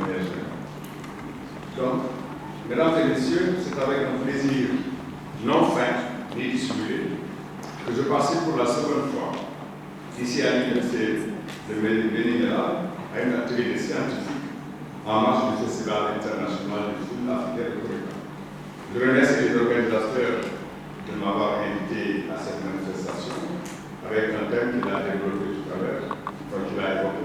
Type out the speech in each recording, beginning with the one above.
manière générale. Donc, mesdames et messieurs, c'est avec un plaisir non fin ni dissimulé que je participe pour la seconde fois, ici à l'Université de Bénin, à une activité scientifique en marge du Festival international du film africain de Corée. Je remercie les organisateurs de m'avoir invité à cette manifestation avec un thème qu'il a développé tout à l'heure, qu'il a évoqué,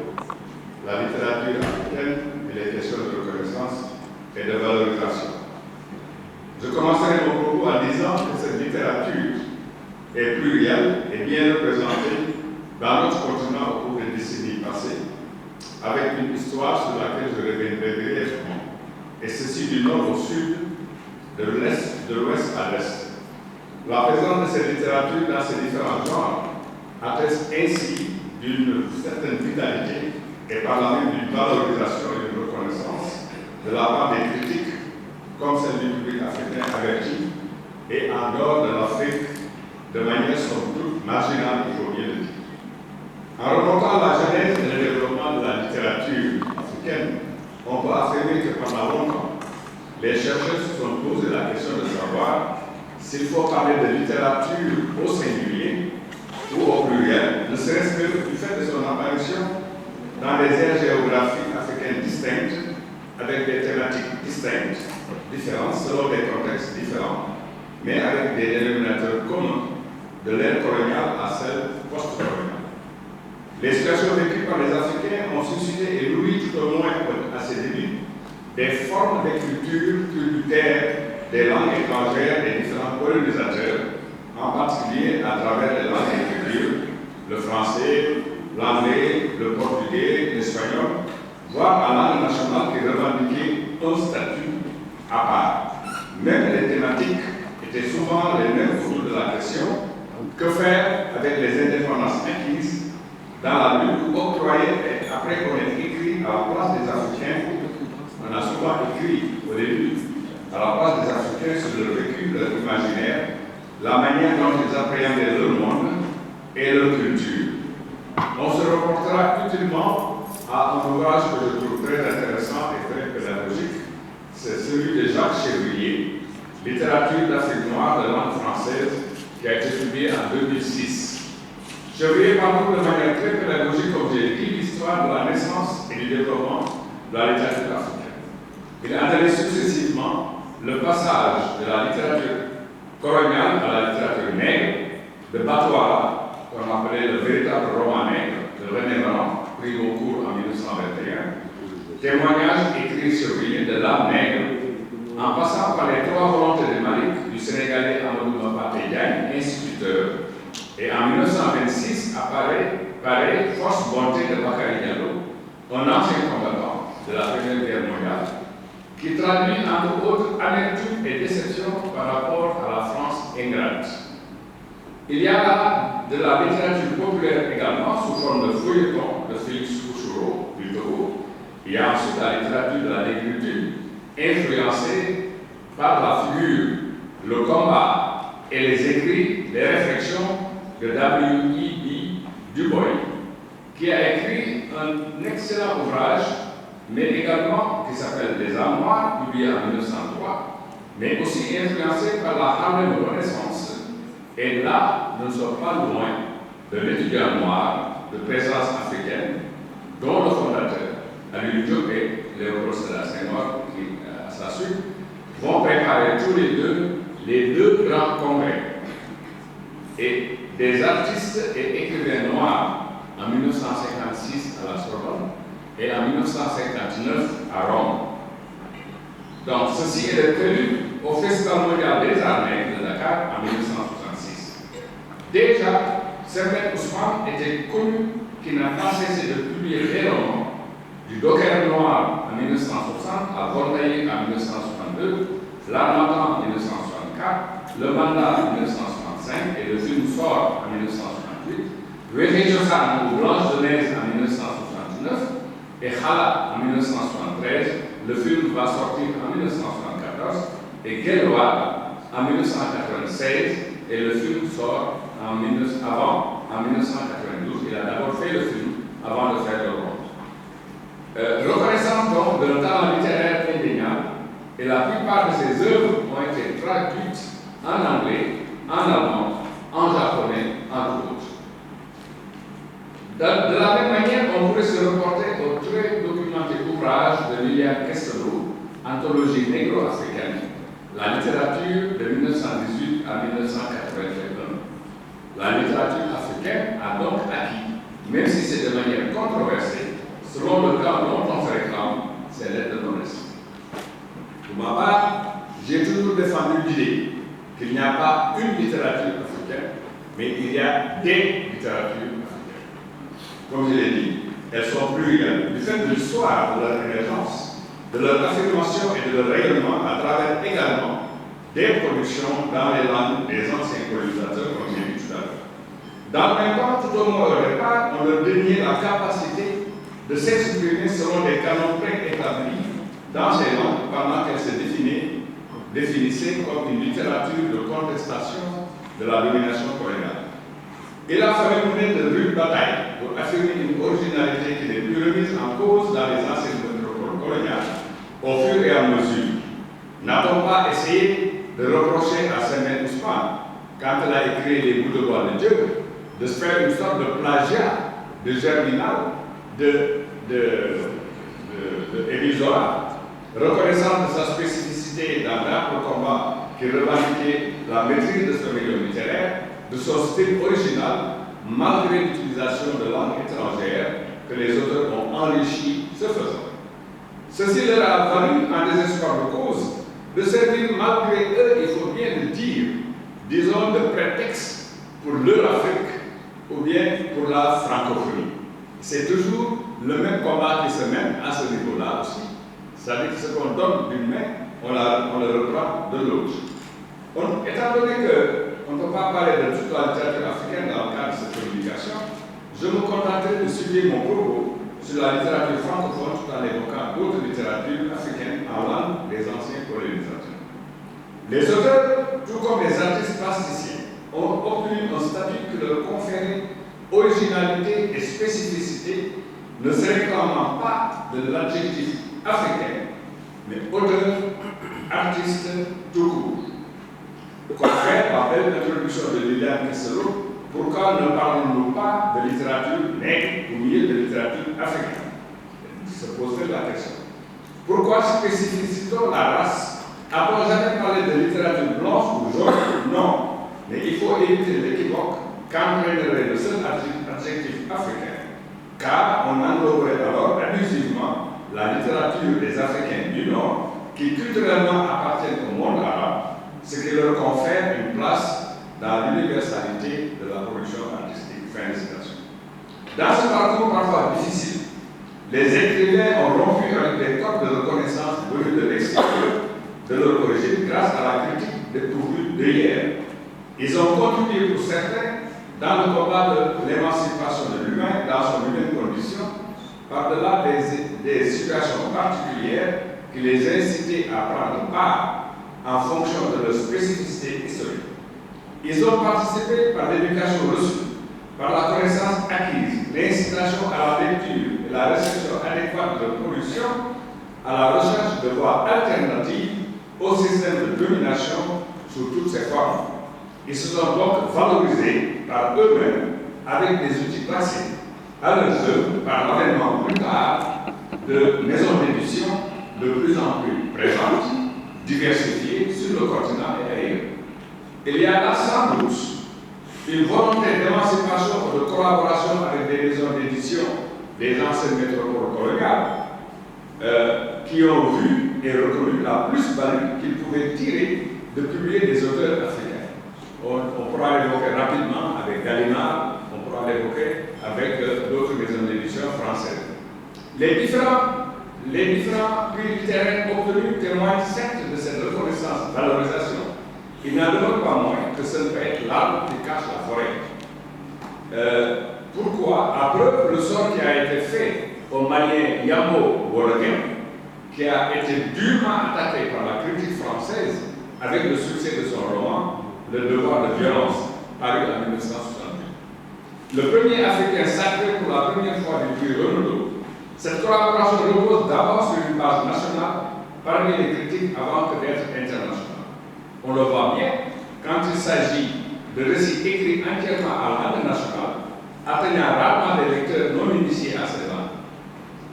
la littérature africaine et les questions de reconnaissance et de valorisation. Je commencerai mon propos en disant que cette littérature est plurielle et bien représentée dans notre continent au cours des décennies passées, avec une histoire sur laquelle je reviendrai brièvement, et ceci du nord au sud, de l'ouest à l'est. La présence de cette littérature dans ces différents genres atteste ainsi d'une certaine vitalité et par là même d'une valorisation et d'une reconnaissance de la part des critiques, comme celle du public africain averti, et en dehors de l'Afrique, de manière somme toute marginale, il faut bien le dire. En remontant à la genèse et le développement de la littérature africaine, on peut affirmer que pendant longtemps, les chercheurs se sont posé la question de savoir s'il faut parler de littérature au singulier ou au pluriel, ne serait-ce que du fait de son apparition dans des aires géographiques africaines distinctes, avec des thématiques distinctes, différentes selon des contextes différents, mais avec des dénominateurs communs de l'ère coloniale à celle post-coloniale. Les situations vécues par les Africains ont suscité et nourri tout au moins à ses débuts des formes d'écriture tributaires des langues étrangères des différents colonisateurs, en particulier à travers les langues d'écriture, le français, l'anglais, le portugais, l'espagnol, voire en langue nationale qui revendiquait un statut à part. Même les thématiques étaient souvent les mêmes autour de la question: que faire avec les indépendances acquises dans la lutte octroyée après qu'on ait écrit à la place des Africains? On a souvent écrit au début à la place des Africains sur leur vécu, leur imaginaire, la manière dont ils appréhendaient leur monde et leur culture. On se reportera utilement à un ouvrage que je trouve très intéressant et très pédagogique. C'est celui de Jacques Chevrier, Littérature d'Afrique noire de langue française, qui a été publié en 2006. Chevrier parcourt de manière très pédagogique, comme j'ai dit, l'histoire de la naissance et du développement de la littérature africaine. Il a analysé successivement le passage de la littérature coloniale à la littérature nègre, de Batoara, qu'on appelait le véritable roman nègre, de René Maran, pris au cours en 1921, témoignage écrit sur l'île de l'âme nègre, en passant par les trois volontés de Malik, du Sénégalais Amadou Mapate Diagne, instituteur, et en 1926 apparaît Force Bonté de Bakary Diallo, un ancien combattant de la Première Guerre mondiale, qui traduit entre autres amertume et déception par rapport à la France ingrate. Il y a là de la littérature populaire également, sous forme de feuilleton de Félix Couchereau du Togo. Il y a ensuite la littérature de la négritude, influencée par la figure, le combat et les écrits, les réflexions de W.E.B. Du Bois, qui a écrit un excellent ouvrage, mais également qui s'appelle Les Armoires, publié en 1903, mais aussi influencé par la Harlem Renaissance. Et là, nous ne sommes pas loin de l'étudiant noir de présence africaine, dont le fondateur, Aliou Diop et Léopold Sédar Senghor, qui, à sa suite, vont préparer tous les deux grands congrès. Et des artistes et écrivains noirs en 1956 à la Sorbonne et en 1959 à Rome. Donc, ceci est prévu au Festival mondial des arts nègres de Dakar en 1966. Déjà, Sermet Ousmane était connu qui n'a pas cessé de publier des romans, du Docker noir en 1960 à Voltaire en 1962, L'Armatan en 1964, Le Mandat en 1965 et le film Sort en 1968, Wéry Josan ou Blanche de Neige en 1969 et Khala en 1973. Le film va sortir en 1974 et Guelwaar en 1996 et le film sort en 1992. Il a d'abord fait le film avant de faire le roman. Reconnaissance donc d'un talent littéraire indéniable, et la plupart de ses œuvres ont été traduites en anglais, en allemand, en japonais, entre autres. De la même manière, on pourrait se reporter au très documenté ouvrage de Liliane Castelot, Anthologie négro-africaine, la littérature de 1918 à 1981. La littérature africaine a donc acquis, même si c'est de manière controversée, selon le cas dont on se réclame, c'est l'aide de noblesse. Pour ma part, j'ai toujours défendu l'idée qu'il n'y a pas une littérature africaine, mais il y a des littératures africaines. Comme je l'ai dit, elles sont plurielles du fait de l'histoire de leur émergence, de leur affirmation et de leur rayonnement à travers également des productions dans les langues des anciens colonisateurs, comme j'ai dit tout à l'heure. Dans le même temps, tout au moins au départ, on leur déniait la capacité de s'exprimer selon des canons préétablis dans ces langues pendant qu'elles se définissaient comme une littérature de contestation de la domination coloniale. Il a fallu mener de rudes batailles pour affirmer une originalité qui n'est plus remise en cause dans les anciennes métropoles coloniales au fur et à mesure. N'a-t-on pas essayé de reprocher à Samuel Ousmane, quand elle a écrit les bouts de loi de Dieu, de se faire une sorte de plagiat, de Germinal, Émile Zola, reconnaissant de sa spécificité dans l'art de combat qui revendiquait la maîtrise de ce milieu littéraire, de son style original, malgré l'utilisation de langues étrangères que les auteurs ont enrichi ce faisant. Ceci leur a valu, en désespoir de cause, de servir malgré eux, il faut bien le dire, disons de prétexte pour leur Afrique ou bien pour la francophonie. C'est toujours le même combat qui se mène à ce niveau-là aussi. C'est-à-dire que ce qu'on donne d'une main, on le reprend de l'autre. Étant donné qu'on ne peut pas parler de toute la littérature africaine dans le cadre de cette communication, je me contenterai de suivre mon propos sur la littérature francophone tout en évoquant d'autres littératures africaines en langue des anciens colonisateurs. Les auteurs, tout comme les artistes plasticiens, ont obtenu un statut qui leur conférait originalité et spécificité, ne se réclamant pas de l'adjectif africain, mais auteur, artiste, tout court. Confère la belle introduction de Liliane Castelot, pourquoi ne parlons-nous pas de littérature nègre au milieu de littérature africaine? Se poserait la question. Pourquoi spécifique-t-on la race? A-t-on jamais parlé de littérature blanche ou jaune? Non. Mais il faut éviter l'équivoque qu'entraînerait le seul adjectif africain, car on engloberait alors abusivement la littérature des Africains du Nord qui culturellement appartiennent au monde arabe, ce qui leur confère une place dans l'universalité de la production artistique. Fin de citation. Dans ce parcours parfois difficile, les écrivains ont rompu avec des codes de reconnaissance venus de l'extérieur de leur origine grâce à la critique dépourvue de hier. Ils ont contribué pour certains dans le combat de l'émancipation de l'humain dans son humaine condition, par-delà des situations particulières qui les incitaient à prendre part en fonction de leur spécificité historique. Ils ont participé par l'éducation reçue, par la connaissance acquise, l'incitation à la lecture et la réception adéquate de production, à la recherche de voies alternatives au système de domination sous toutes ses formes. Ils se sont donc valorisés par eux-mêmes avec des outils classiques, à leurs œuvres par l'avènement plus tard de maisons d'édition de plus en plus présentes, diversifiées sur le continent et ailleurs. Il y a là sans doute une volonté d'émancipation ou de collaboration avec des maisons d'édition des anciennes métropoles coloniales qui ont vu et reconnu la plus-value qu'ils pouvaient tirer de publier des auteurs africains. On pourra l'évoquer rapidement avec Gallimard, on pourra l'évoquer avec d'autres maisons d'édition françaises. Les différents prix littéraires obtenus témoignent certes de cette reconnaissance, valorisation. Il n'en demeure pas moins que ce ne peut être l'arbre qui cache la forêt. Pourquoi? À preuve, le sort qui a été fait au malien Yambo Wologuin, qui a été durement attaqué par la critique française avec le succès de son roman Le devoir de violence, paru en 1968. Le premier Africain sacré pour la première fois du prix Renaudot Cette collaboration repose d'abord sur une base nationale parmi les critiques avant que d'être internationale. On le voit bien quand il s'agit de récits écrits entièrement à langue nationale, atteignant rarement des lecteurs non initiés à ces langues.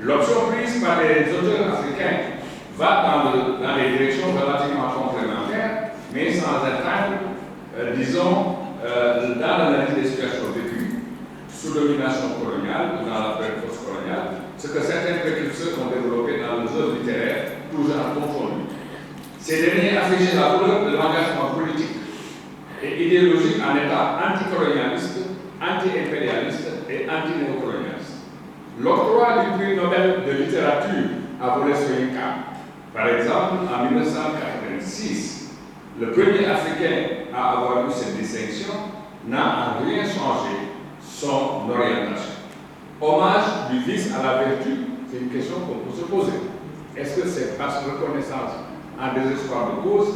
L'option prise par les auteurs africains va dans les directions relativement complémentaires, mais sans atteindre, disons, dans l'analyse des situations vécues, sous domination coloniale ou dans la période post-coloniale, ce que certains précurseurs ont développé dans les œuvres littéraires, tous genres confondus. Ces derniers affichaient la couleur de l'engagement politique et idéologique en état anticolonialiste, anti-impérialiste et anti-néocolonialiste. L'octroi du prix Nobel de littérature à Wole Soyinka, par exemple, en 1986, le premier Africain à avoir eu cette distinction n'a en rien changé son orientation. Hommage du vice à la vertu, c'est une question qu'on peut se poser. Est-ce que c'est par reconnaissance en désespoir de cause?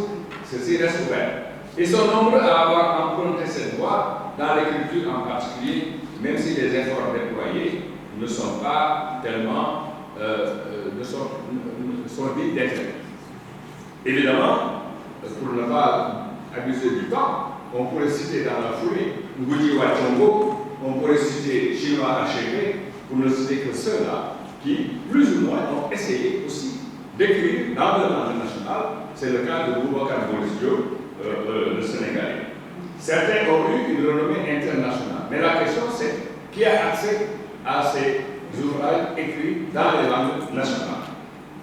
Ceci reste ouvert. Ils sont nombreux à avoir emprunté cette voie dans l'écriture en particulier, même si les efforts déployés ne sont pas tellement, sont dits d'intérêt. Évidemment, pour ne pas abuser du temps, on pourrait citer dans la foulée Ngudi Watongo, on pourrait citer Chinois Achebe, pour ne citer que ceux-là qui, plus ou moins, ont essayé aussi d'écrire dans le langue national. C'est le cas de Boubacar Boris Diop, le Sénégalais. Certains ont eu une renommée internationale, mais la question c'est qui a accès à ces ouvrages écrits dans les langues nationales.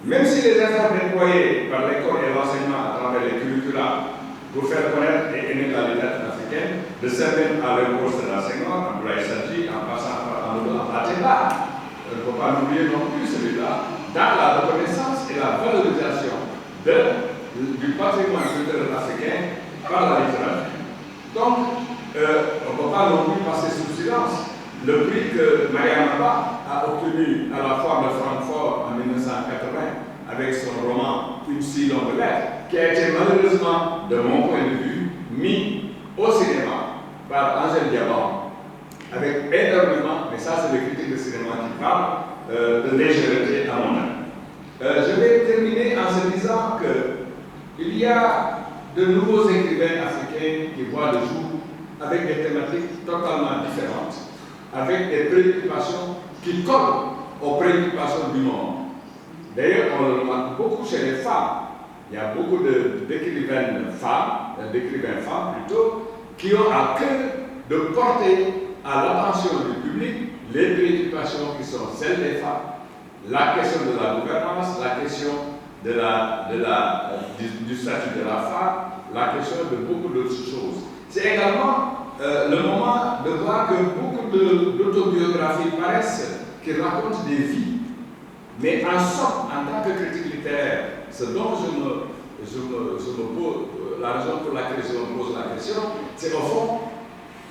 Même si les efforts déployés par l'école et l'enseignement à travers les curricula pour faire connaître et aimer la littérature africaine, de servir à leur poste de l'enseignement, Abdoulaye Sadji, en passant par Amadou Abateba, il ne faut pas l'oublier non plus celui-là, dans la reconnaissance et la valorisation du patrimoine culturel africain par la littérature. Donc, on ne peut pas non plus passer sous silence le prix que Mariama Ba a obtenu à la Foire de Francfort en 1980 avec son roman Une si longue lettre, qui a été malheureusement, de mon point de vue, mis au cinéma par Angèle Diaban, avec énormément, mais ça c'est les critiques de cinéma qui parlent, de légèreté à mon avis. Je vais terminer en se disant qu'il y a de nouveaux écrivains africains qui voient le jour avec des thématiques totalement différentes, avec des préoccupations qui collent aux préoccupations du moment. D'ailleurs, on le remarque beaucoup chez les femmes. Il y a beaucoup d'écrivaines femmes, d'écrivains femmes plutôt, qui ont à cœur de porter à l'attention du public les préoccupations qui sont celles des femmes, la question de la gouvernance, la question du statut de la femme, la question de beaucoup d'autres choses. C'est également le moment de voir que beaucoup d'autobiographies paraissent qui racontent des vies. Mais en somme, en tant que critique littéraire, ce dont la raison pour laquelle je me pose la question, c'est qu'au fond,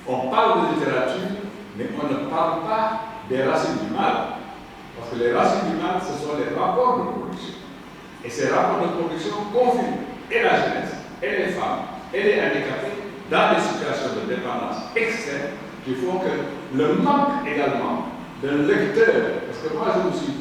on parle de littérature, mais on ne parle pas des racines du mal. Parce que les racines du mal, ce sont les rapports de production. Et ces rapports de production confirment et la jeunesse, et les femmes, et les handicapés dans des situations de dépendance extrême qui font que le manque également d'un lecteur, parce que moi je me suis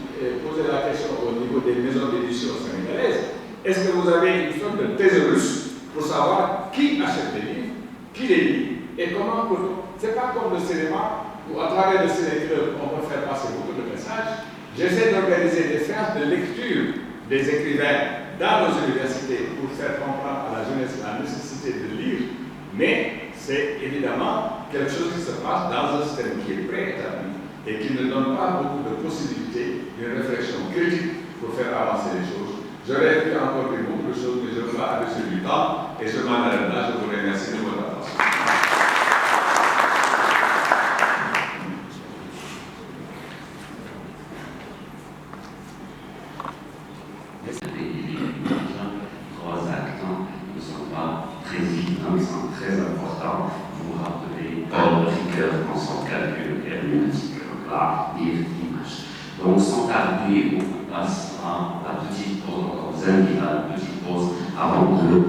posé la question au niveau des maisons d'édition sénégalaises, est-ce que vous avez une sorte de thésaurus pour savoir qui achète les livres, qui les lit et comment peut-on. C'est pas comme le cinéma où à travers le ciné-club on peut faire passer beaucoup de messages. J'essaie d'organiser des séances de lecture des écrivains dans nos universités pour faire comprendre à la jeunesse la nécessité de lire, mais c'est évidemment quelque chose qui se passe dans un système qui est préétabli et qui ne donne pas beaucoup de possibilités d'une réflexion critique pour faire avancer les choses. J'aurais pu encore dire beaucoup de choses, mais je ne veux pas abuser du temps et je m'en arrête là. Je vous remercie de votre attention. Très important, vous rappelez Paul Ricoeur dans son calcul herméneutique, là, lire l'image. Donc, sans tarder, on passe à la petite pause, on vous invite à la petite pause avant de